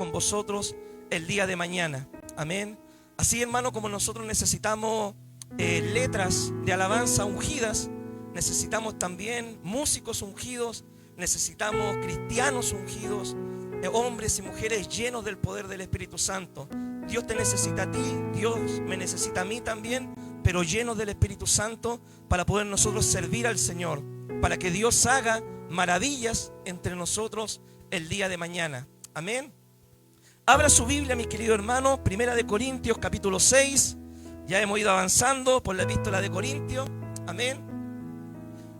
con vosotros el día de mañana. Amén. Así, hermano, como nosotros necesitamos letras de alabanza ungidas, necesitamos también músicos ungidos, necesitamos cristianos ungidos, hombres y mujeres llenos del poder del Espíritu Santo. Dios te necesita a ti, Dios me necesita a mí también, pero llenos del Espíritu Santo para poder nosotros servir al Señor, para que Dios haga maravillas entre nosotros el día de mañana. Amén. Abra su Biblia, mi querido hermano, 1 Corintios capítulo 6. Ya hemos ido avanzando por la epístola de Corintios. Amén.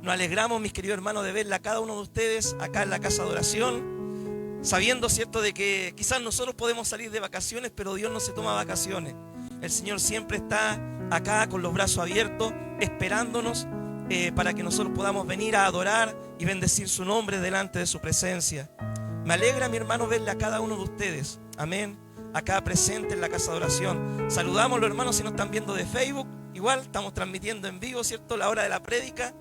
Nos alegramos, mis queridos hermanos, de verla a cada uno de ustedes acá en la casa de oración, sabiendo, cierto, de que quizás nosotros podemos salir de vacaciones, pero Dios no se toma vacaciones. El Señor siempre está acá con los brazos abiertos, esperándonos para que nosotros podamos venir a adorar y bendecir su nombre delante de su presencia. Me alegra, mi hermano, verle a cada uno de ustedes. Amén. Acá presente en la casa de oración. Saludamos a los hermanos si nos están viendo de Facebook. Igual estamos transmitiendo en vivo, ¿cierto? La hora de la prédica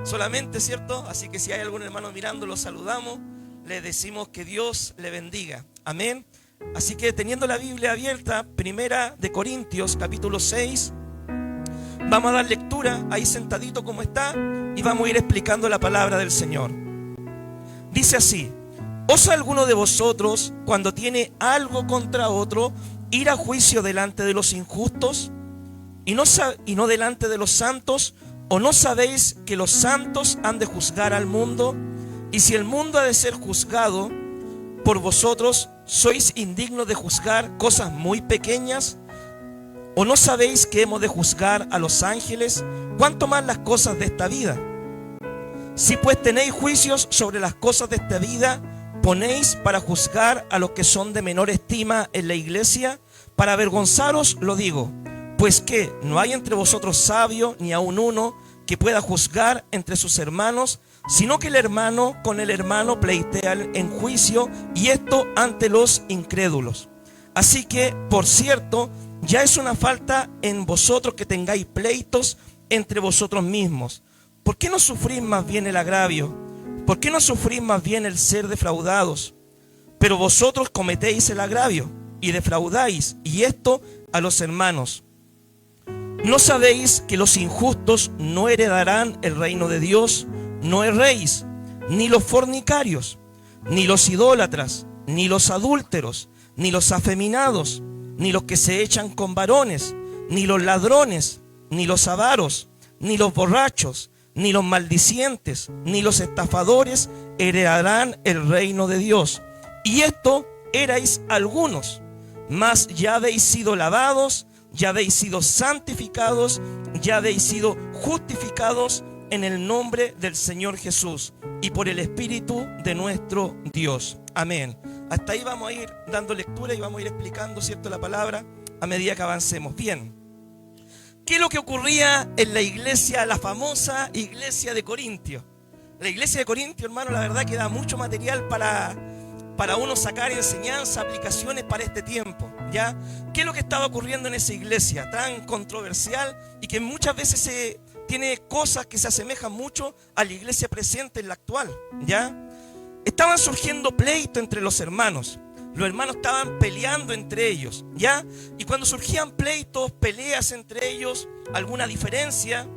solamente, ¿cierto? Así que si hay algún hermano mirando, los saludamos. Les decimos que Dios le bendiga. Amén. Así que teniendo la Biblia abierta, 1 Corintios capítulo 6, vamos a dar lectura ahí sentadito como está y vamos a ir explicando la palabra del Señor. Dice así: ¿osa alguno de vosotros, cuando tiene algo contra otro, ir a juicio delante de los injustos y no delante de los santos? ¿O no sabéis que los santos han de juzgar al mundo? Y si el mundo ha de ser juzgado por vosotros, ¿sois indignos de juzgar cosas muy pequeñas? ¿O no sabéis que hemos de juzgar a los ángeles? ¿Cuánto más las cosas de esta vida? Si pues tenéis juicios sobre las cosas de esta vida, ¿ponéis para juzgar a los que son de menor estima en la iglesia? Para avergonzaros lo digo, pues que no hay entre vosotros sabio, ni aun uno, que pueda juzgar entre sus hermanos, sino que el hermano con el hermano pleitea en juicio, y esto ante los incrédulos. Así que, por cierto, ya es una falta en vosotros que tengáis pleitos entre vosotros mismos. ¿Por qué no sufrís más bien el agravio? ¿Por qué no sufrís más bien el ser defraudados? Pero vosotros cometéis el agravio y defraudáis, y esto a los hermanos. ¿No sabéis que los injustos no heredarán el reino de Dios? No erréis, ni los fornicarios, ni los idólatras, ni los adúlteros, ni los afeminados, ni los que se echan con varones, ni los ladrones, ni los avaros, ni los borrachos, ni los maldicientes, ni los estafadores heredarán el reino de Dios. Y esto erais algunos, mas ya habéis sido lavados, ya habéis sido santificados, ya habéis sido justificados en el nombre del Señor Jesús y por el Espíritu de nuestro Dios. Amén. Hasta ahí vamos a ir dando lectura y vamos a ir explicando, ¿cierto?, la palabra a medida que avancemos. Bien. ¿Qué es lo que ocurría en la iglesia, la famosa iglesia de Corintios? La iglesia de Corintios, hermano, la verdad que da mucho material para uno sacar enseñanza, aplicaciones para este tiempo, ¿ya? ¿Qué es lo que estaba ocurriendo en esa iglesia tan controversial y que muchas veces tiene cosas que se asemejan mucho a la iglesia presente en la actual, ¿ya? Estaban surgiendo pleitos entre los hermanos. Los hermanos estaban peleando entre ellos, ¿ya? Y cuando surgían pleitos, peleas entre ellos, alguna diferencia,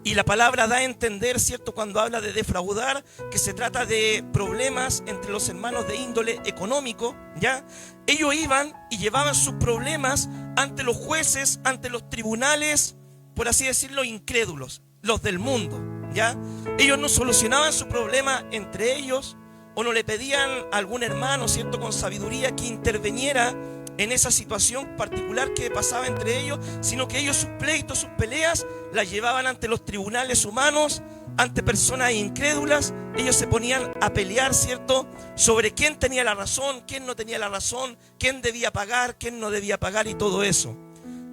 y la palabra da a entender, ¿cierto?, cuando habla de defraudar, que se trata de problemas entre los hermanos de índole económico, ¿ya? Ellos iban y llevaban sus problemas ante los jueces, ante los tribunales, por así decirlo, incrédulos, los del mundo, ¿ya? Ellos no solucionaban su problema entre ellos, o no le pedían a algún hermano, ¿cierto?, con sabiduría que interviniera en esa situación particular que pasaba entre ellos, sino que ellos sus pleitos, sus peleas, las llevaban ante los tribunales humanos, ante personas incrédulas. Ellos se ponían a pelear, ¿cierto?, sobre quién tenía la razón, quién no tenía la razón, quién debía pagar, quién no debía pagar y todo eso.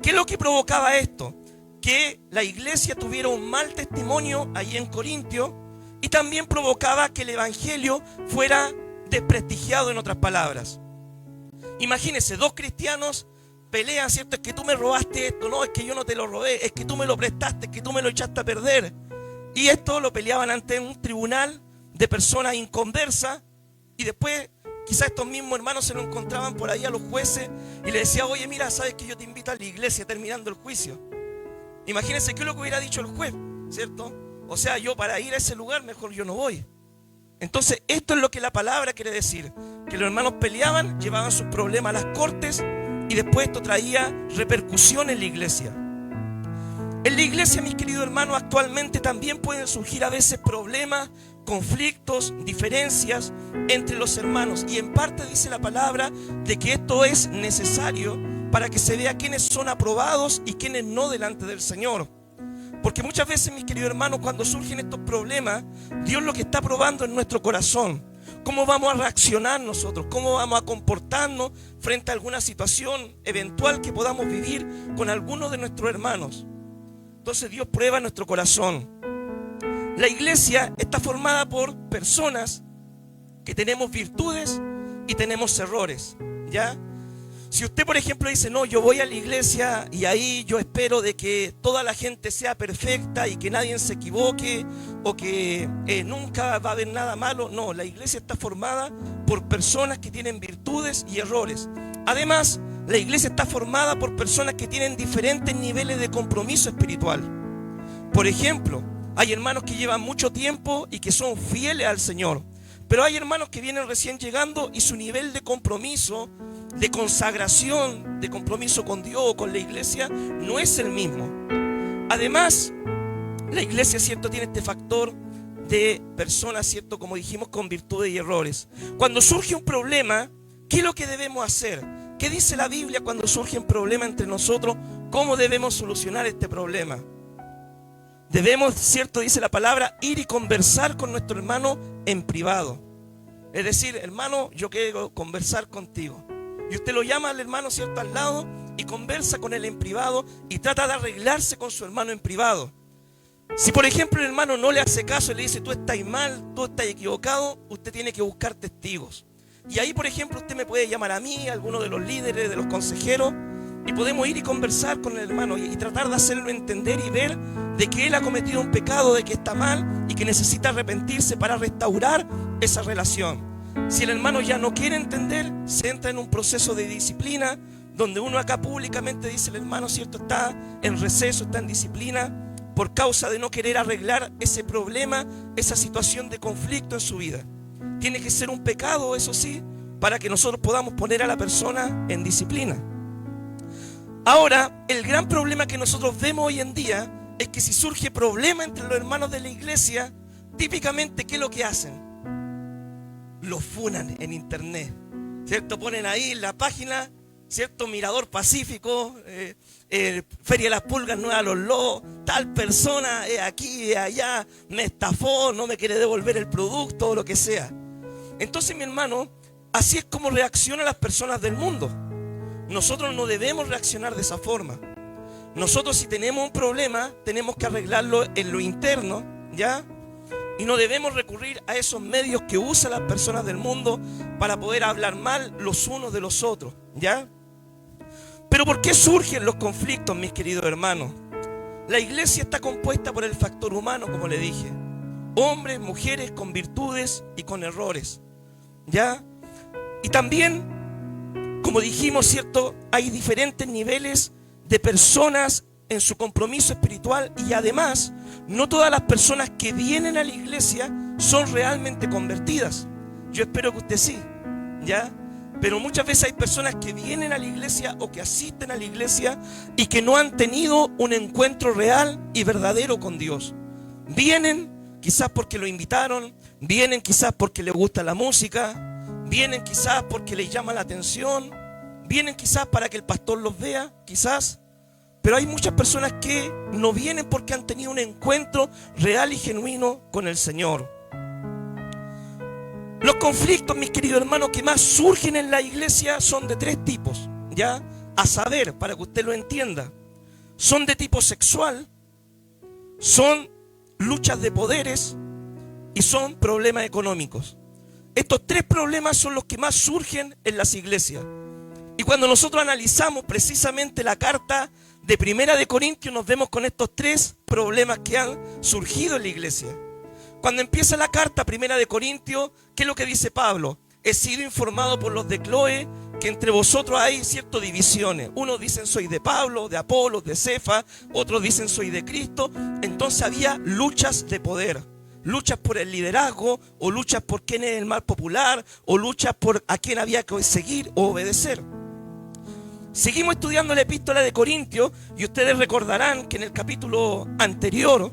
¿Qué es lo que provocaba esto? Que la iglesia tuviera un mal testimonio ahí en Corintio, y también provocaba que el evangelio fuera desprestigiado, en otras palabras. Imagínense, dos cristianos pelean, ¿cierto? Es que tú me robaste esto, no, es que yo no te lo robé, es que tú me lo prestaste, es que tú me lo echaste a perder. Y esto lo peleaban ante un tribunal de personas inconversas, y después quizás estos mismos hermanos se lo encontraban por ahí a los jueces y le decía, oye, mira, sabes que yo te invito a la iglesia terminando el juicio. Imagínense qué es lo que hubiera dicho el juez, ¿cierto? O sea, yo para ir a ese lugar mejor yo no voy. Entonces, esto es lo que la palabra quiere decir, que los hermanos peleaban, llevaban sus problemas a las cortes y después esto traía repercusión en la iglesia. En la iglesia, mis queridos hermanos, actualmente también pueden surgir a veces problemas, conflictos, diferencias entre los hermanos. Y en parte dice la palabra de que esto es necesario para que se vea quiénes son aprobados y quiénes no delante del Señor. Porque muchas veces, mis queridos hermanos, cuando surgen estos problemas, Dios lo que está probando en nuestro corazón. ¿Cómo vamos a reaccionar nosotros? ¿Cómo vamos a comportarnos frente a alguna situación eventual que podamos vivir con alguno de nuestros hermanos? Entonces Dios prueba nuestro corazón. La iglesia está formada por personas que tenemos virtudes y tenemos errores, ¿ya? Si usted, por ejemplo, dice, no, yo voy a la iglesia y ahí yo espero de que toda la gente sea perfecta y que nadie se equivoque o que nunca va a haber nada malo. No, la iglesia está formada por personas que tienen virtudes y errores. Además, la iglesia está formada por personas que tienen diferentes niveles de compromiso espiritual. Por ejemplo, hay hermanos que llevan mucho tiempo y que son fieles al Señor. Pero hay hermanos que vienen recién llegando y su nivel de compromiso, de consagración, de compromiso con Dios o con la iglesia, no es el mismo. Además, la iglesia, ¿cierto?, tiene este factor de personas, ¿cierto?, como dijimos, con virtudes y errores. Cuando surge un problema, ¿qué es lo que debemos hacer? ¿Qué dice la Biblia cuando surgen problemas entre nosotros? ¿Cómo debemos solucionar este problema? Debemos, ¿cierto?, dice la palabra, ir y conversar con nuestro hermano en privado. Es decir, hermano, yo quiero conversar contigo. Y usted lo llama al hermano, ¿cierto?, al lado y conversa con él en privado y trata de arreglarse con su hermano en privado. Si, por ejemplo, el hermano no le hace caso y le dice, tú estás mal, tú estás equivocado, usted tiene que buscar testigos. Y ahí, por ejemplo, usted me puede llamar a mí, a alguno de los líderes, de los consejeros, y podemos ir y conversar con el hermano y tratar de hacerlo entender y ver de que él ha cometido un pecado, de que está mal y que necesita arrepentirse para restaurar esa relación. Si el hermano ya no quiere entender, se entra en un proceso de disciplina, donde uno acá públicamente dice, el hermano, ¿cierto?, está en receso, está en disciplina, por causa de no querer arreglar ese problema, esa situación de conflicto en su vida. Tiene que ser un pecado, eso sí, para que nosotros podamos poner a la persona en disciplina. Ahora, el gran problema que nosotros vemos hoy en día es que si surge problema entre los hermanos de la iglesia, típicamente, ¿qué es lo que hacen? Los funan en internet, ¿cierto? Ponen ahí en la página, ¿cierto?, Mirador Pacífico, Feria de las Pulgas, no a los lobos, tal persona aquí, allá, me estafó, no me quiere devolver el producto o lo que sea. Entonces, mi hermano, así es como reaccionan las personas del mundo. Nosotros no debemos reaccionar de esa forma. Nosotros, si tenemos un problema, tenemos que arreglarlo en lo interno, ¿ya? Y no debemos recurrir a esos medios que usan las personas del mundo para poder hablar mal los unos de los otros, ¿ya? Pero ¿por qué surgen los conflictos, mis queridos hermanos? La iglesia está compuesta por el factor humano, como le dije. Hombres, mujeres con virtudes y con errores, ¿ya? Y también, como dijimos, ¿cierto?, hay diferentes niveles de personas en su compromiso espiritual y además no todas las personas que vienen a la iglesia son realmente convertidas. Yo espero que usted sí, ¿ya? Pero muchas veces hay personas que vienen a la iglesia o que asisten a la iglesia y que no han tenido un encuentro real y verdadero con Dios. Vienen quizás porque lo invitaron, vienen quizás porque les gusta la música, vienen quizás porque les llama la atención, vienen quizás para que el pastor los vea, quizás. Pero hay muchas personas que no vienen porque han tenido un encuentro real y genuino con el Señor. Los conflictos, mis queridos hermanos, que más surgen en la iglesia son de tres tipos, ¿ya? A saber, para que usted lo entienda, son de tipo sexual, son luchas de poderes y son problemas económicos. Estos tres problemas son los que más surgen en las iglesias. Y cuando nosotros analizamos precisamente la carta de Primera de Corintios, nos vemos con estos tres problemas que han surgido en la iglesia. Cuando empieza la carta Primera de Corintios, ¿qué es lo que dice Pablo? he sido informado por los de Cloé que entre vosotros hay ciertas divisiones. Unos dicen soy de Pablo, de Apolos, de Cefa, otros dicen soy de Cristo. Entonces había luchas de poder, luchas por el liderazgo, o luchas por quién es el más popular, o luchas por a quién había que seguir o obedecer. Seguimos estudiando la epístola de Corintios y ustedes recordarán que en el capítulo anterior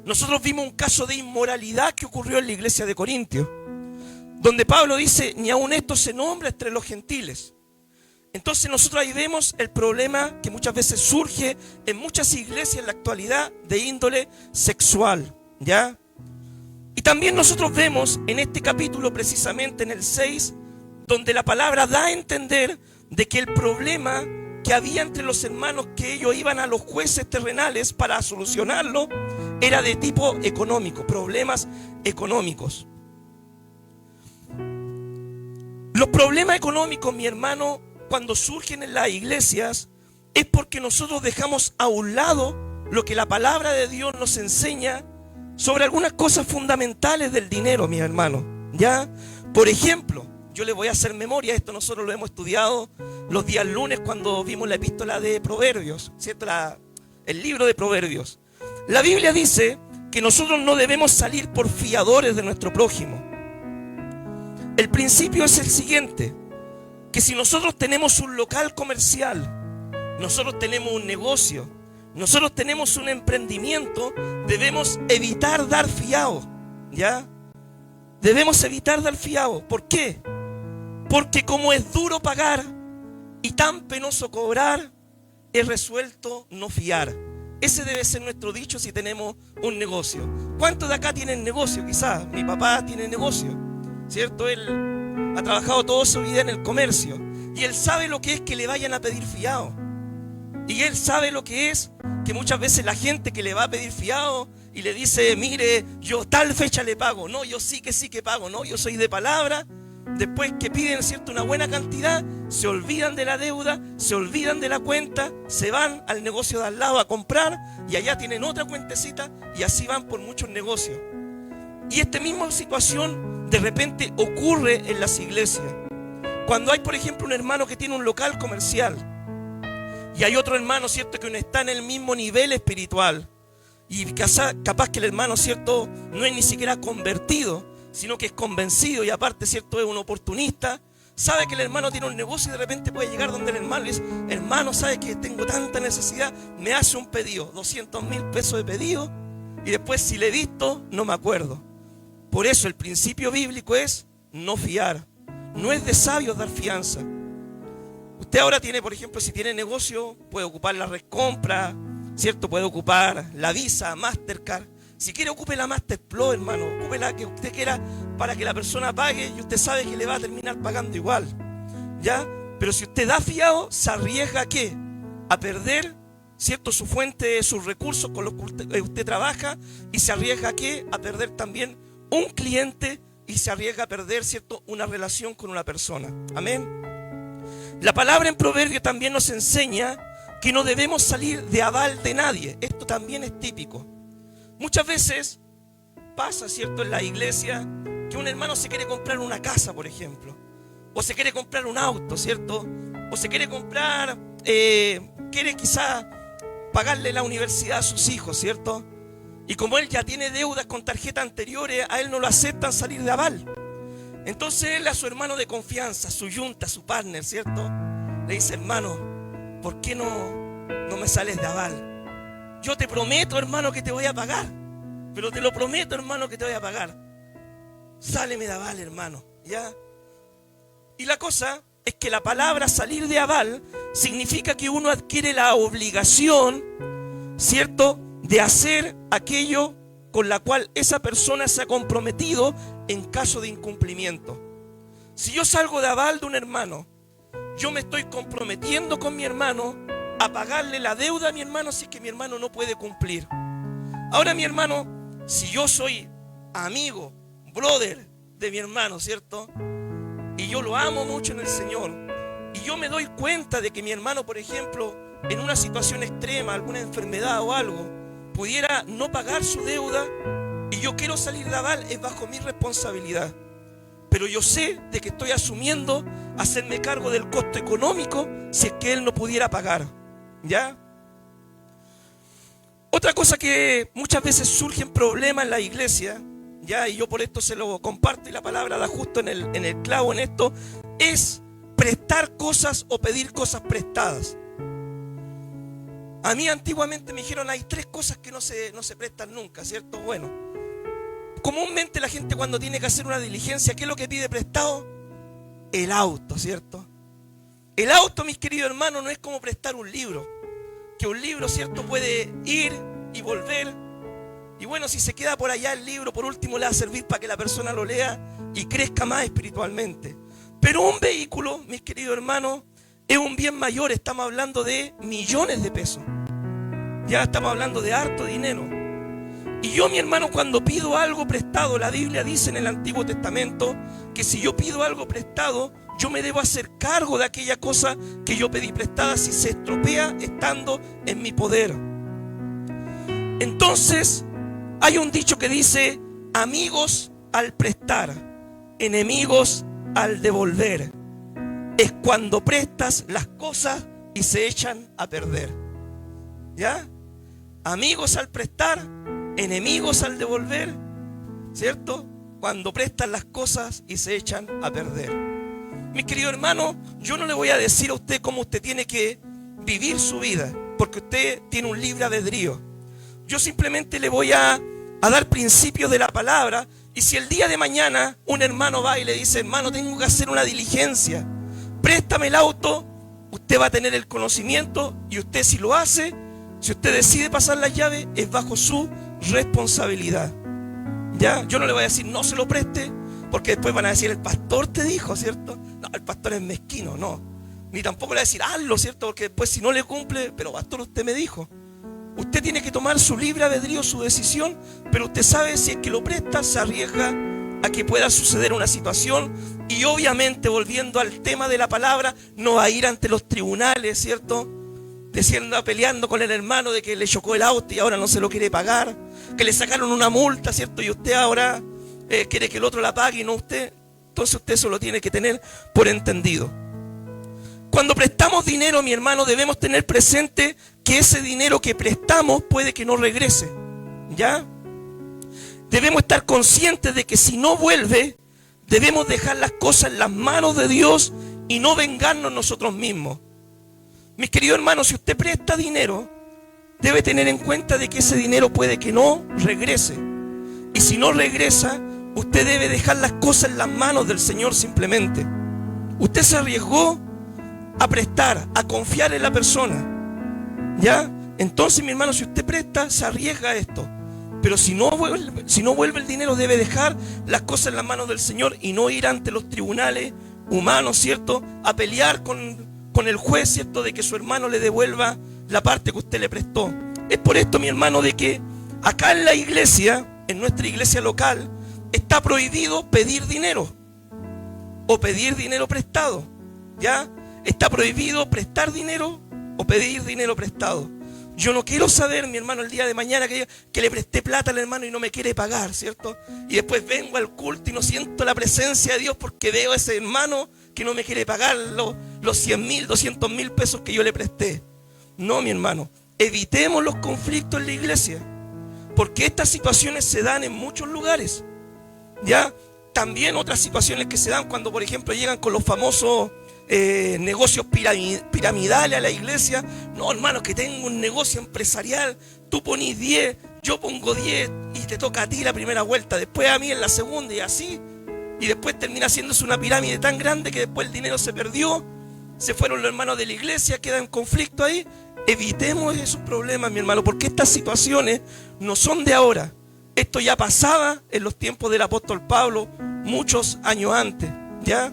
nosotros vimos un caso de inmoralidad que ocurrió en la iglesia de Corintios, donde Pablo dice, ni aun esto se nombra entre los gentiles. Entonces nosotros ahí vemos el problema que muchas veces surge en muchas iglesias en la actualidad de índole sexual, ¿ya? Y también nosotros vemos en este capítulo, precisamente en el 6, donde la palabra da a entender de que el problema que había entre los hermanos, que ellos iban a los jueces terrenales para solucionarlo, era de tipo económico, problemas económicos. Los problemas económicos, mi hermano, cuando surgen en las iglesias, es porque nosotros dejamos a un lado lo que la palabra de Dios nos enseña sobre algunas cosas fundamentales del dinero, mi hermano, ¿ya? Por ejemplo, yo les voy a hacer memoria, esto nosotros lo hemos estudiado los días lunes cuando vimos la epístola de Proverbios, ¿cierto? El libro de Proverbios. La Biblia dice que nosotros no debemos salir por fiadores de nuestro prójimo. El principio es el siguiente, que si nosotros tenemos un local comercial, nosotros tenemos un negocio, nosotros tenemos un emprendimiento, debemos evitar dar fiado, ¿ya? Debemos evitar dar fiado. ¿Por qué? Porque como es duro pagar y tan penoso cobrar, he resuelto no fiar. Ese debe ser nuestro dicho si tenemos un negocio. ¿Cuántos de acá tienen negocio? Quizás mi papá tiene negocio, ¿cierto? Él ha trabajado toda su vida en el comercio y él sabe lo que es que le vayan a pedir fiado. Y él sabe lo que es que muchas veces la gente que le va a pedir fiado y le dice, mire, yo tal fecha le pago. No, yo sí que pago. No, yo soy de palabra. Después que piden, ¿cierto?, una buena cantidad, se olvidan de la deuda, se olvidan de la cuenta, se van al negocio de al lado a comprar y allá tienen otra cuentecita y así van por muchos negocios. Y esta misma situación de repente ocurre en las iglesias. Cuando hay, por ejemplo, un hermano que tiene un local comercial y hay otro hermano, ¿cierto?, que no está en el mismo nivel espiritual y capaz que el hermano, ¿cierto?, no es ni siquiera convertido, sino que es convencido y aparte, ¿cierto?, es un oportunista. Sabe que el hermano tiene un negocio y de repente puede llegar donde el hermano y dice, hermano, ¿sabe que tengo tanta necesidad? Me hace un pedido, 200.000 pesos de pedido, y después si le he visto, no me acuerdo. Por eso el principio bíblico es no fiar. No es de sabios dar fianza. Usted ahora tiene, por ejemplo, si tiene negocio, puede ocupar la Redcompra, ¿cierto? Puede ocupar la Visa, Mastercard. Si quiere, ocupe la Masterpro, hermano. Ocupe la que usted quiera para que la persona pague y usted sabe que le va a terminar pagando igual, ¿ya? Pero si usted da fiado, se arriesga ¿a qué? A perder, ¿cierto?, su fuente, sus recursos con los que usted trabaja, y se arriesga ¿a qué? A perder también un cliente y se arriesga a perder, ¿cierto?, una relación con una persona. Amén. La palabra en Proverbio también nos enseña que no debemos salir de aval de nadie. Esto también es típico. Muchas veces pasa, ¿cierto?, en la iglesia que un hermano se quiere comprar una casa, por ejemplo, o se quiere comprar un auto, ¿cierto?, o se quiere comprar, quiere quizá pagarle la universidad a sus hijos, ¿cierto? Y como él ya tiene deudas con tarjetas anteriores, a él no lo aceptan salir de aval. Entonces él a su hermano de confianza, su yunta, su partner, ¿cierto?, le dice, hermano, ¿por qué no me sales de aval? Yo te prometo, hermano, que te voy a pagar. Pero te lo prometo, hermano, que te voy a pagar. Sáleme de aval, hermano, ¿ya? Y la cosa es que la palabra salir de aval significa que uno adquiere la obligación, ¿cierto?, de hacer aquello con la cual esa persona se ha comprometido en caso de incumplimiento. Si yo salgo de aval de un hermano, yo me estoy comprometiendo con mi hermano a pagarle la deuda a mi hermano si es que mi hermano no puede cumplir. Ahora, mi hermano, si yo soy amigo, brother de mi hermano, ¿cierto?, y yo lo amo mucho en el Señor, y yo me doy cuenta de que mi hermano, por ejemplo, en una situación extrema, alguna enfermedad o algo, pudiera no pagar su deuda, y yo quiero salir de aval, es bajo mi responsabilidad. pero yo sé de que estoy asumiendo hacerme cargo del costo económico si es que él no pudiera pagar. ¿Ya? Otra cosa que muchas veces surgen problemas en la iglesia, ¿ya? Y yo por esto se lo comparto y la palabra da justo en el clavo en esto, es prestar cosas o pedir cosas prestadas. A mí antiguamente me dijeron, hay 3 cosas que no se prestan nunca, ¿cierto? Bueno, comúnmente la gente cuando tiene que hacer una diligencia, ¿qué es lo que pide prestado? El auto, ¿cierto? El auto, mis queridos hermanos, no es como prestar un libro. Que un libro, ¿cierto?, puede ir y volver. Y bueno, si se queda por allá el libro, por último le va a servir para que la persona lo lea y crezca más espiritualmente. Pero un vehículo, mis queridos hermanos, es un bien mayor. Estamos hablando de millones de pesos. Ya estamos hablando de harto dinero. Y yo, mi hermano, cuando pido algo prestado, la Biblia dice en el Antiguo Testamento que si yo pido algo prestado, yo me debo hacer cargo de aquella cosa que yo pedí prestada si se estropea estando en mi poder. Entonces, hay un dicho que dice, amigos al prestar, enemigos al devolver. Es cuando prestas las cosas y se echan a perder. ¿Ya? Amigos al prestar, enemigos al devolver, ¿cierto? Cuando prestan las cosas y se echan a perder. Mi querido hermano, yo no le voy a decir a usted cómo usted tiene que vivir su vida, porque usted tiene un libre albedrío. Yo simplemente le voy a dar principios de la palabra, y si el día de mañana un hermano va y le dice, hermano, tengo que hacer una diligencia, préstame el auto, usted va a tener el conocimiento, y usted si lo hace, si usted decide pasar las llaves, es bajo su responsabilidad. ¿Ya? Yo no le voy a decir no se lo preste, porque después van a decir el pastor te dijo, ¿cierto? No, el pastor es mezquino, no. Ni tampoco le voy a decir hazlo, ¿cierto? Porque después si no le cumple, pero pastor usted me dijo. Usted tiene que tomar su libre albedrío, su decisión, pero usted sabe si es que lo presta, se arriesga a que pueda suceder una situación, y obviamente, volviendo al tema de la palabra, no va a ir ante los tribunales, ¿cierto? Diciendo, peleando con el hermano de que le chocó el auto y ahora no se lo quiere pagar, que le sacaron una multa, ¿cierto? Y usted ahora quiere que el otro la pague y no usted. Entonces usted eso lo tiene que tener por entendido. Cuando prestamos dinero, mi hermano, debemos tener presente que ese dinero que prestamos puede que no regrese, ¿ya? Debemos estar conscientes de que si no vuelve, debemos dejar las cosas en las manos de Dios y no vengarnos nosotros mismos. Mis queridos hermanos, si usted presta dinero, debe tener en cuenta de que ese dinero puede que no regrese. Y si no regresa, usted debe dejar las cosas en las manos del Señor simplemente. Usted se arriesgó a prestar, a confiar en la persona, ¿ya? Entonces, mi hermano, si usted presta, se arriesga a esto. Pero si no vuelve el dinero, debe dejar las cosas en las manos del Señor y no ir ante los tribunales humanos, ¿cierto? A pelear con el juez, ¿cierto? De que su hermano le devuelva la parte que usted le prestó. Es por esto, mi hermano, de que acá en la iglesia, en nuestra iglesia local, está prohibido pedir dinero o pedir dinero prestado, ¿ya? Está prohibido prestar dinero o pedir dinero prestado. Yo no quiero saber, mi hermano, el día de mañana que le presté plata al hermano y no me quiere pagar, ¿cierto? Y después vengo al culto y no siento la presencia de Dios porque veo a ese hermano que no me quiere pagar los 100.000, 200.000 pesos que yo le presté. No, mi hermano, evitemos los conflictos en la iglesia, porque estas situaciones se dan en muchos lugares, ¿ya? También otras situaciones que se dan cuando, por ejemplo, llegan con los famosos negocios piramidales a la iglesia. No, hermano, que tengo un negocio empresarial, tú ponís 10, yo pongo 10 y te toca a ti la primera vuelta, después a mí en la segunda y así. Y después termina haciéndose una pirámide tan grande que después el dinero se perdió, se fueron los hermanos de la iglesia, queda en conflicto ahí. Evitemos esos problemas, mi hermano, porque estas situaciones no son de ahora. Esto ya pasaba en los tiempos del apóstol Pablo, muchos años antes, ¿ya?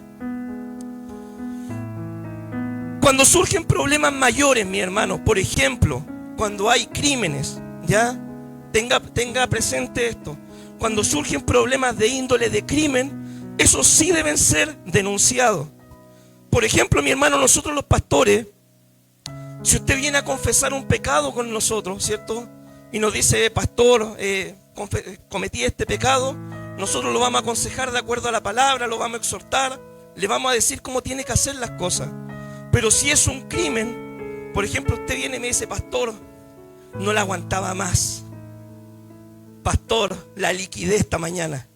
Cuando surgen problemas mayores, mi hermano, por ejemplo, cuando hay crímenes, ¿ya? Tenga presente esto. Cuando surgen problemas de índole de crimen, esos sí deben ser denunciados. Por ejemplo, mi hermano, nosotros los pastores, si usted viene a confesar un pecado con nosotros, ¿cierto? Y nos dice, pastor, cometí este pecado, nosotros lo vamos a aconsejar de acuerdo a la palabra, lo vamos a exhortar, le vamos a decir cómo tiene que hacer las cosas. Pero si es un crimen, por ejemplo, usted viene y me dice: pastor, no la aguantaba más. Pastor, la liquidé esta mañana.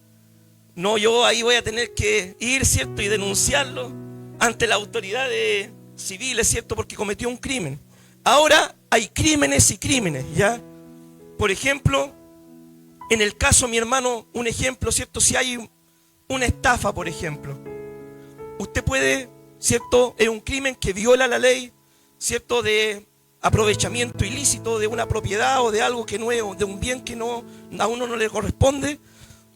No, yo ahí voy a tener que ir, ¿cierto? Y denunciarlo ante las autoridades civiles, ¿cierto? Porque cometió un crimen. Ahora hay crímenes y crímenes, ¿ya? Por ejemplo, en el caso, mi hermano, un ejemplo, ¿cierto? Si hay una estafa, por ejemplo, usted puede, ¿cierto? Es un crimen que viola la ley, ¿cierto? De aprovechamiento ilícito de una propiedad o de algo que no es, de un bien que no, a uno no le corresponde.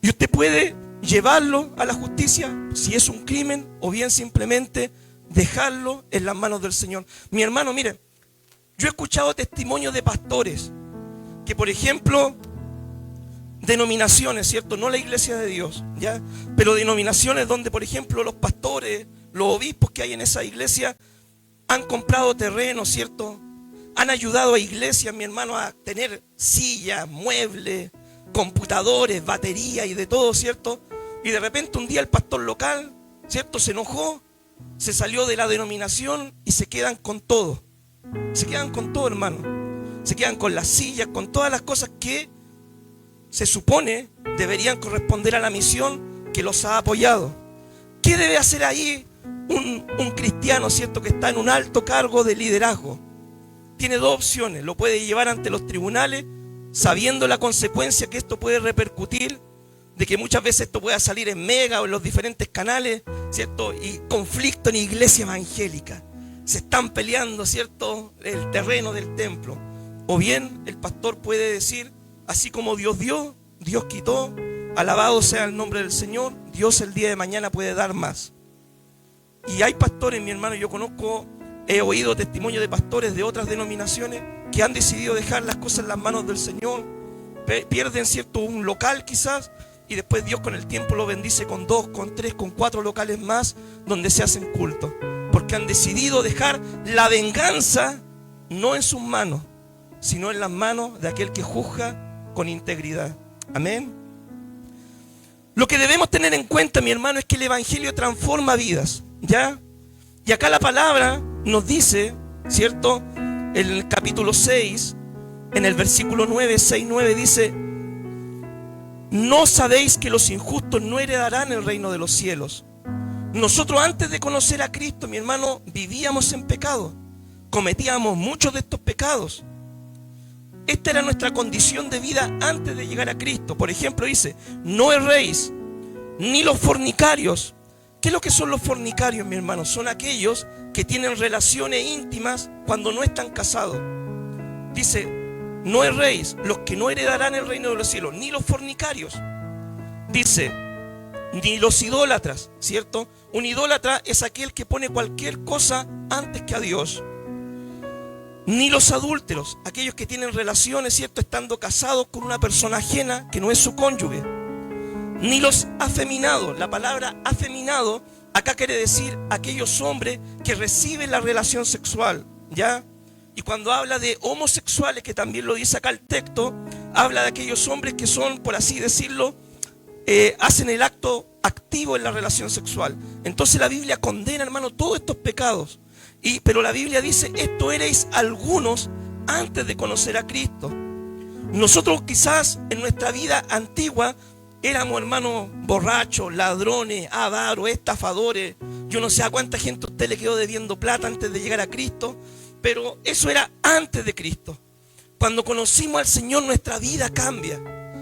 Y usted puede llevarlo a la justicia si es un crimen, o bien simplemente dejarlo en las manos del Señor. Mi hermano, mire, yo he escuchado testimonios de pastores que, por ejemplo, denominaciones, ¿cierto? No la iglesia de Dios, ¿ya? Pero denominaciones donde, por ejemplo, los pastores, los obispos que hay en esa iglesia han comprado terreno, ¿cierto? Han ayudado a iglesias, mi hermano, a tener sillas, muebles, computadores, baterías y de todo, ¿cierto? Y de repente un día el pastor local, ¿cierto? Se enojó, se salió de la denominación y se quedan con todo. Se quedan con todo, hermano. Se quedan con las sillas, con todas las cosas que se supone deberían corresponder a la misión que los ha apoyado. ¿Qué debe hacer ahí un cristiano, ¿cierto? Que está en un alto cargo de liderazgo. Tiene dos opciones: lo puede llevar ante los tribunales, sabiendo la consecuencia que esto puede repercutir, de que muchas veces esto pueda salir en Mega o en los diferentes canales, ¿cierto? Y conflicto en iglesia evangélica. Se están peleando, ¿cierto? El terreno del templo. O bien el pastor puede decir: así como Dios dio, Dios quitó, alabado sea el nombre del Señor, Dios el día de mañana puede dar más. Y hay pastores, mi hermano, yo conozco, he oído testimonios de pastores de otras denominaciones que han decidido dejar las cosas en las manos del Señor, pierden, ¿cierto?, un local quizás, y después Dios con el tiempo lo bendice con 2, con 3, con 4 locales más donde se hacen cultos, porque han decidido dejar la venganza no en sus manos, sino en las manos de aquel que juzga con integridad. Amén. Lo que debemos tener en cuenta, mi hermano, es que el evangelio transforma vidas, ¿ya? Y acá la palabra nos dice, ¿cierto? En el capítulo 6, en el versículo 9, 6, 9 dice: ¿no sabéis que los injustos no heredarán el reino de los cielos? Nosotros, antes de conocer a Cristo, mi hermano, vivíamos en pecado, cometíamos muchos de estos pecados. Esta era nuestra condición de vida antes de llegar a Cristo. Por ejemplo, dice: no erréis, ni los fornicarios. ¿Qué es lo que son los fornicarios, mi hermano? Son aquellos que tienen relaciones íntimas cuando no están casados. Dice: no erréis, los que no heredarán el reino de los cielos, ni los fornicarios. Dice: ni los idólatras, ¿cierto? Un idólatra es aquel que pone cualquier cosa antes que a Dios. Ni los adúlteros, aquellos que tienen relaciones, ¿cierto?, estando casados con una persona ajena que no es su cónyuge. Ni los afeminados. La palabra afeminado acá quiere decir aquellos hombres que reciben la relación sexual, ¿ya? Y cuando habla de homosexuales, que también lo dice acá el texto, habla de aquellos hombres que son, por así decirlo, hacen el acto activo en la relación sexual. Entonces la Biblia condena, hermano, todos estos pecados. Pero la Biblia dice: esto erais algunos antes de conocer a Cristo. Nosotros quizás en nuestra vida antigua éramos, hermanos, borrachos, ladrones, avaros, estafadores. Yo no sé a cuánta gente a usted le quedó debiendo plata antes de llegar a Cristo, pero eso era antes de Cristo. Cuando conocimos al Señor, nuestra vida cambia.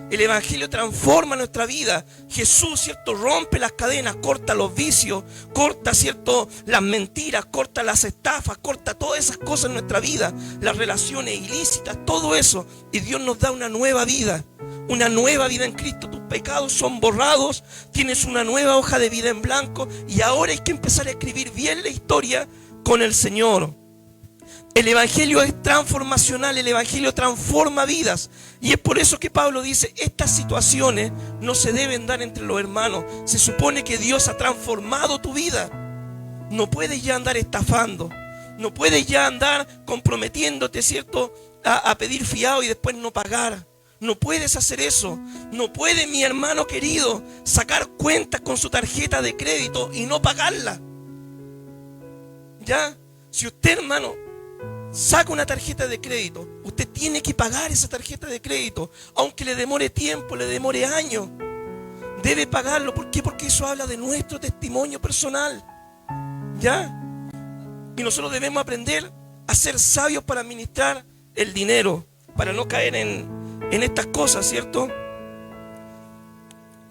El evangelio transforma nuestra vida. Jesús, ¿cierto?, rompe las cadenas, corta los vicios, corta, ¿cierto?, las mentiras, corta las estafas, corta todas esas cosas en nuestra vida, las relaciones ilícitas, todo eso. Y Dios nos da una nueva vida en Cristo. Tus pecados son borrados, tienes una nueva hoja de vida en blanco, y ahora hay que empezar a escribir bien la historia con el Señor. El evangelio es transformacional, el evangelio transforma vidas. Y es por eso que Pablo dice: estas situaciones no se deben dar entre los hermanos. Se supone que Dios ha transformado tu vida. No puedes ya andar estafando. No puedes ya andar comprometiéndote, ¿cierto?, a pedir fiado y después no pagar. No puedes hacer eso. No puede, mi hermano querido, sacar cuentas con su tarjeta de crédito y no pagarla. ¿Ya? Si usted, hermano, saca una tarjeta de crédito, usted tiene que pagar esa tarjeta de crédito. Aunque le demore tiempo, le demore años, debe pagarlo. ¿Por qué? Porque eso habla de nuestro testimonio personal. ¿Ya? Y nosotros debemos aprender a ser sabios para administrar el dinero, para no caer en estas cosas, ¿cierto?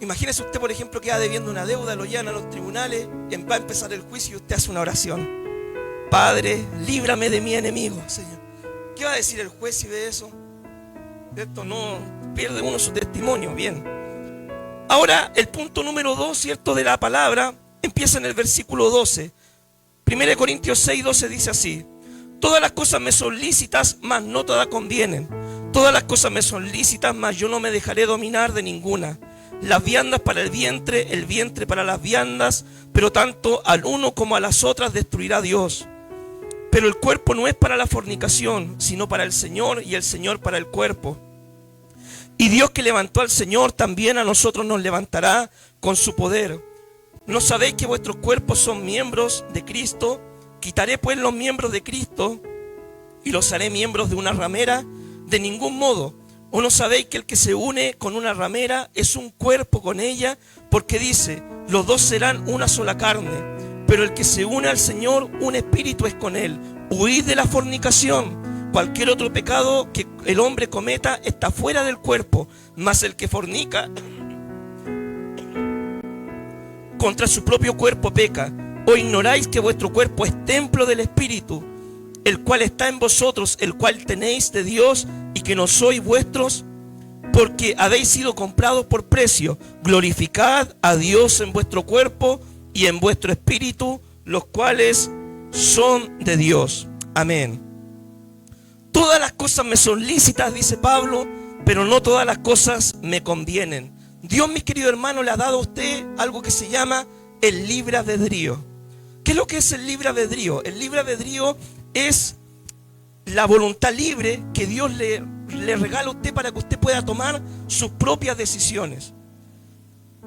Imagínese usted, por ejemplo, que va debiendo una deuda, lo llevan a los tribunales, va a empezar el juicio y usted hace una oración. Padre, líbrame de mi enemigo, Señor. ¿Qué va a decir el juez si ve eso? Esto no pierde uno su testimonio. Bien. Ahora, el punto número 2, ¿cierto?, de la palabra, empieza en el versículo 12. 1 Corintios 6, 12 dice así: todas las cosas me son lícitas, mas no todas convienen. Todas las cosas me son lícitas, mas yo no me dejaré dominar de ninguna. Las viandas para el vientre para las viandas, pero tanto al uno como a las otras destruirá Dios. Pero el cuerpo no es para la fornicación, sino para el Señor, y el Señor para el cuerpo. Y Dios, que levantó al Señor, también a nosotros nos levantará con su poder. ¿No sabéis que vuestros cuerpos son miembros de Cristo? Quitaré pues los miembros de Cristo y los haré miembros de una ramera. De ningún modo. ¿O no sabéis que el que se une con una ramera es un cuerpo con ella? Porque dice, los dos serán una sola carne. Pero el que se une al Señor, un espíritu es con él. Huid de la fornicación. Cualquier otro pecado que el hombre cometa está fuera del cuerpo, mas el que fornica contra su propio cuerpo peca. ¿O ignoráis que vuestro cuerpo es templo del Espíritu, el cual está en vosotros, el cual tenéis de Dios, y que no sois vuestros? Porque habéis sido comprados por precio. Glorificad a Dios en vuestro cuerpo y en vuestro espíritu, los cuales son de Dios. Amén. Todas las cosas me son lícitas, dice Pablo, pero no todas las cosas me convienen. Dios, mi querido hermano, le ha dado a usted algo que se llama el libre albedrío. ¿Qué es lo que es el libre albedrío? El libre albedrío es la voluntad libre que Dios le regala a usted para que usted pueda tomar sus propias decisiones.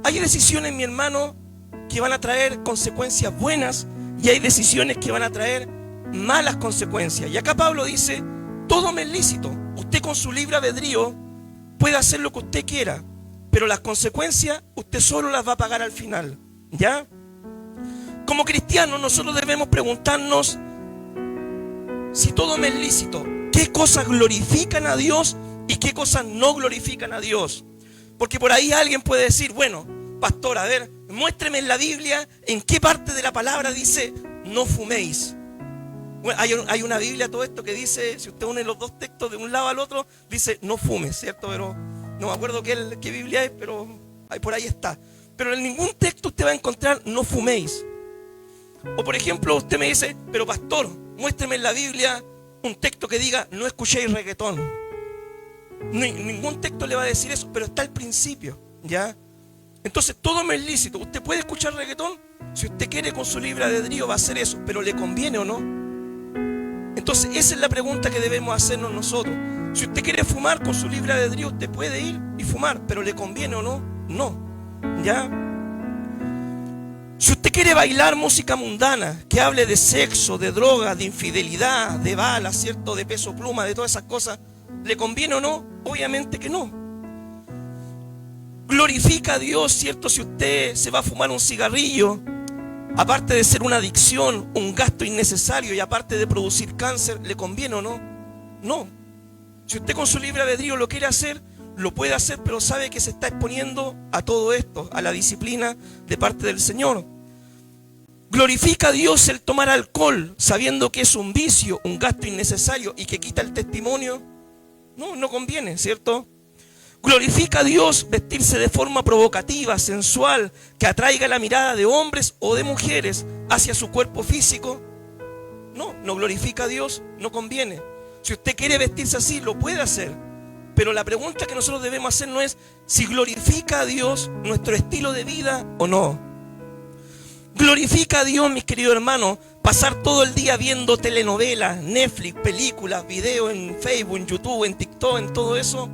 Hay decisiones, mi hermano, que van a traer consecuencias buenas, y hay decisiones que van a traer malas consecuencias. Y acá Pablo dice, todo me es lícito. Usted con su libre albedrío puede hacer lo que usted quiera, pero las consecuencias usted solo las va a pagar al final. ¿Ya? Como cristianos nosotros debemos preguntarnos, si todo me es lícito, ¿qué cosas glorifican a Dios y qué cosas no glorifican a Dios? Porque por ahí alguien puede decir, bueno, pastor, a ver, muéstreme en la Biblia en qué parte de la palabra dice no fuméis. Bueno, hay una Biblia, todo esto, que dice, si usted une los dos textos de un lado al otro, dice no fumes, ¿cierto? Pero no me acuerdo qué Biblia es, pero por ahí está. Pero en ningún texto usted va a encontrar no fuméis. O por ejemplo, usted me dice, pero pastor, muéstreme en la Biblia un texto que diga no escuchéis reggaetón. Ningún texto le va a decir eso, pero está al principio, ¿ya? Entonces todo me es lícito. Usted puede escuchar reggaetón, si usted quiere, con su libre albedrío va a hacer eso, pero ¿le conviene o no? Entonces esa es la pregunta que debemos hacernos nosotros. Si usted quiere fumar con su libre albedrío, usted puede ir y fumar, pero ¿le conviene o no? No, ¿ya? Si usted quiere bailar música mundana, que hable de sexo, de droga, de infidelidad, de balas, ¿cierto?, de Peso Pluma, de todas esas cosas, ¿le conviene o no? Obviamente que no. Glorifica a Dios, ¿cierto?, si usted se va a fumar un cigarrillo, aparte de ser una adicción, un gasto innecesario, y aparte de producir cáncer, ¿le conviene o no? No. Si usted con su libre albedrío lo quiere hacer, lo puede hacer, pero sabe que se está exponiendo a todo esto, a la disciplina de parte del Señor. Glorifica a Dios el tomar alcohol, sabiendo que es un vicio, un gasto innecesario y que quita el testimonio. No conviene, ¿cierto? Glorifica a Dios vestirse de forma provocativa, sensual, que atraiga la mirada de hombres o de mujeres hacia su cuerpo físico. No glorifica a Dios, no conviene. Si usted quiere vestirse así, lo puede hacer. Pero la pregunta que nosotros debemos hacer no es si glorifica a Dios nuestro estilo de vida o no. Glorifica a Dios, mis queridos hermanos, pasar todo el día viendo telenovelas, Netflix, películas, videos en Facebook, en YouTube, en TikTok, en todo eso.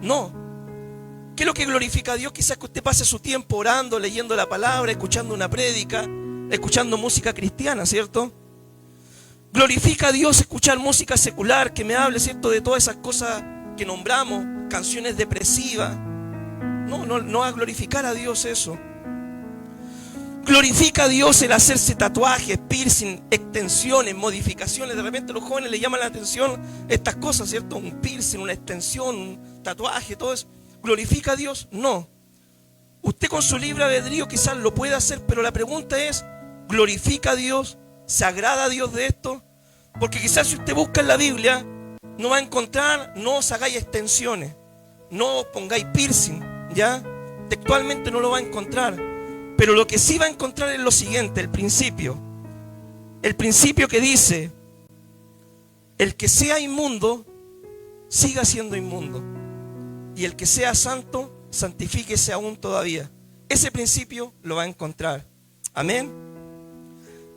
No. ¿Qué es lo que glorifica a Dios? Quizás que usted pase su tiempo orando, leyendo la palabra, escuchando una prédica, escuchando música cristiana, ¿cierto? Glorifica a Dios escuchar música secular que me hable, ¿cierto?, de todas esas cosas que nombramos, canciones depresivas. No va a glorificar a Dios eso. Glorifica a Dios el hacerse tatuajes, piercing, extensiones, modificaciones. De repente a los jóvenes les llaman la atención estas cosas, ¿cierto? Un piercing, una extensión, un tatuaje, todo eso. ¿Glorifica a Dios? No. Usted con su libre albedrío quizás lo pueda hacer, pero la pregunta es, ¿glorifica a Dios? ¿Se agrada a Dios de esto? Porque quizás si usted busca en la Biblia, no va a encontrar, no os hagáis extensiones, no os pongáis piercing, ¿ya? Textualmente no lo va a encontrar. Pero lo que sí va a encontrar es lo siguiente, el principio. El principio que dice, el que sea inmundo, siga siendo inmundo. Y el que sea santo, santifíquese aún todavía. Ese principio lo va a encontrar. Amén.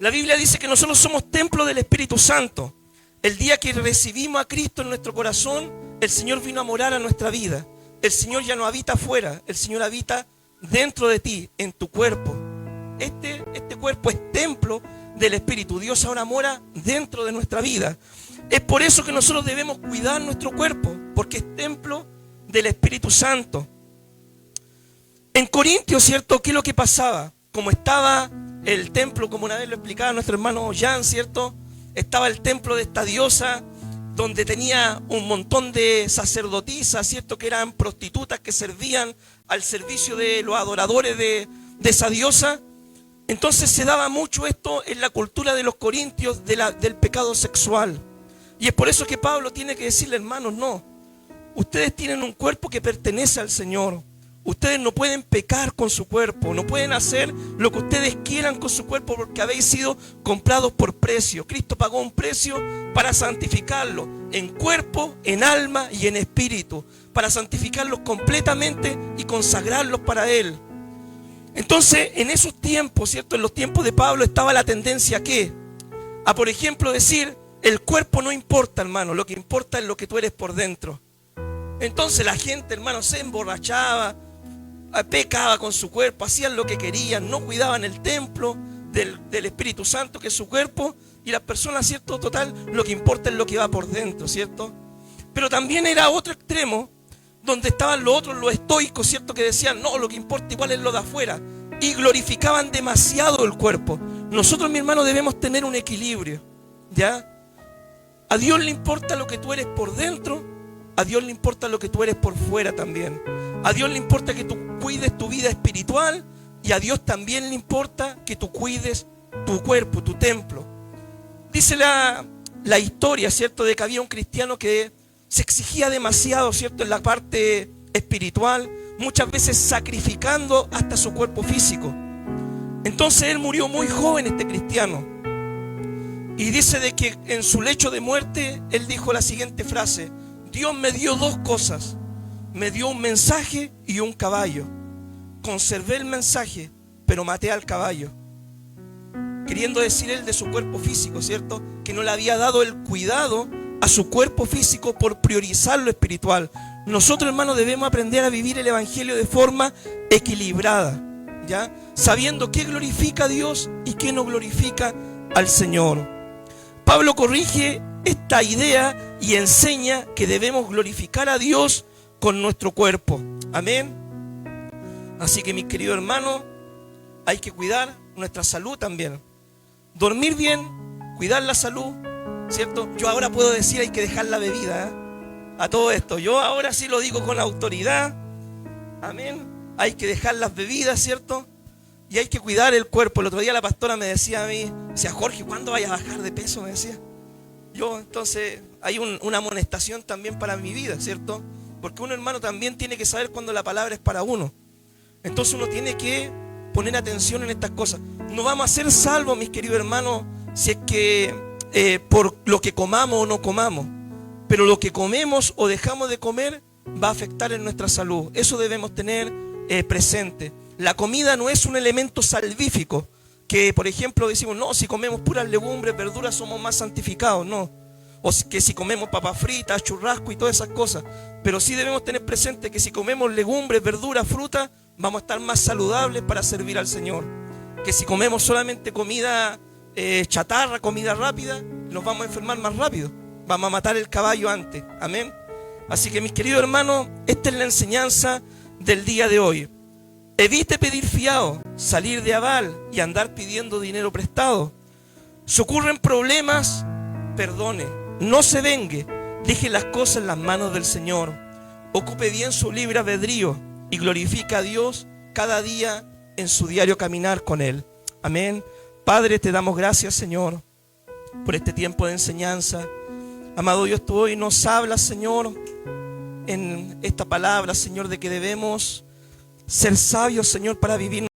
La Biblia dice que nosotros somos templo del Espíritu Santo. El día que recibimos a Cristo en nuestro corazón, el Señor vino a morar a nuestra vida. El Señor ya no habita afuera, el Señor habita dentro de ti, en tu cuerpo. Este cuerpo es templo del Espíritu. Dios ahora mora dentro de nuestra vida. Es por eso que nosotros debemos cuidar nuestro cuerpo, porque es templo del Espíritu Santo. En Corintios, ¿cierto? ¿Qué es lo que pasaba? Como estaba el templo, como una vez lo explicaba nuestro hermano Jan, ¿cierto? Estaba el templo de esta diosa, donde tenía un montón de sacerdotisas, ¿cierto?, que eran prostitutas que servían al servicio de los adoradores de esa diosa. Entonces se daba mucho esto en la cultura de los corintios del pecado sexual. Y es por eso que Pablo tiene que decirle, hermanos, no, ustedes tienen un cuerpo que pertenece al Señor. Ustedes no pueden pecar con su cuerpo, no pueden hacer lo que ustedes quieran con su cuerpo porque habéis sido comprados por precio. Cristo pagó un precio para santificarlo en cuerpo, en alma y en espíritu, para santificarlos completamente y consagrarlos para Él. Entonces, en esos tiempos, ¿cierto? En los tiempos de Pablo estaba la tendencia a, por ejemplo, decir, el cuerpo no importa, hermano, lo que importa es lo que tú eres por dentro. Entonces la gente, hermano, se emborrachaba, pecaba con su cuerpo, hacían lo que querían, no cuidaban el templo del Espíritu Santo, que es su cuerpo, y las personas, ¿cierto? Total, lo que importa es lo que va por dentro, ¿cierto? Pero también era otro extremo, donde estaban los otros, los estoicos, ¿cierto? Que decían, no, lo que importa igual es lo de afuera, y glorificaban demasiado el cuerpo. Nosotros, mi hermano, debemos tener un equilibrio, ¿ya? A Dios le importa lo que tú eres por dentro, a Dios le importa lo que tú eres por fuera también. A Dios le importa que tú cuides tu vida espiritual y a Dios también le importa que tú cuides tu cuerpo, tu templo. Dice la historia, ¿cierto?, de que había un cristiano que se exigía demasiado, ¿cierto?, en la parte espiritual, muchas veces sacrificando hasta su cuerpo físico. Entonces él murió muy joven, este cristiano. Y dice de que en su lecho de muerte, él dijo la siguiente frase: Dios me dio dos cosas, me dio un mensaje y un caballo. Conservé el mensaje, pero maté al caballo. Queriendo decir él de su cuerpo físico, ¿cierto? Que no le había dado el cuidado a su cuerpo físico por priorizar lo espiritual. Nosotros, hermanos, debemos aprender a vivir el evangelio de forma equilibrada, ¿ya? Sabiendo qué glorifica a Dios y qué no glorifica al Señor. Pablo corrige esta idea y enseña que debemos glorificar a Dios con nuestro cuerpo. Amén. Así que, mis queridos hermanos, hay que cuidar nuestra salud también. Dormir bien, cuidar la salud, ¿cierto? Yo ahora puedo decir hay que dejar la bebida, a todo esto. Yo ahora sí lo digo con autoridad. Amén. Hay que dejar las bebidas, ¿cierto? Y hay que cuidar el cuerpo. El otro día la pastora me decía a mí, decía, Jorge, ¿cuándo vayas a bajar de peso? Me decía. Yo, entonces, hay una amonestación también para mi vida, ¿cierto? Porque uno, hermano, también tiene que saber cuándo la palabra es para uno. Entonces uno tiene que poner atención en estas cosas. No vamos a ser salvos, mis queridos hermanos, si es que por lo que comamos o no comamos. Pero lo que comemos o dejamos de comer va a afectar en nuestra salud. Eso debemos tener presente. La comida no es un elemento salvífico, que por ejemplo decimos, no, si comemos puras legumbres, verduras somos más santificados, no. que si comemos papas fritas, churrasco y todas esas cosas. Pero sí debemos tener presente que si comemos legumbres, verduras, frutas, vamos a estar más saludables para servir al Señor. Que si comemos solamente comida chatarra, comida rápida, nos vamos a enfermar más rápido. Vamos a matar el caballo antes. Amén. Así que mis queridos hermanos, esta es la enseñanza del día de hoy. Evite pedir fiado, salir de aval y andar pidiendo dinero prestado. Si ocurren problemas, perdone, no se vengue, deje las cosas en las manos del Señor. Ocupe bien su libre albedrío y glorifica a Dios cada día en su diario caminar con Él. Amén. Padre, te damos gracias, Señor, por este tiempo de enseñanza. Amado Dios, tú hoy nos hablas, Señor, en esta palabra, Señor, de que debemos ser sabios, Señor, para vivir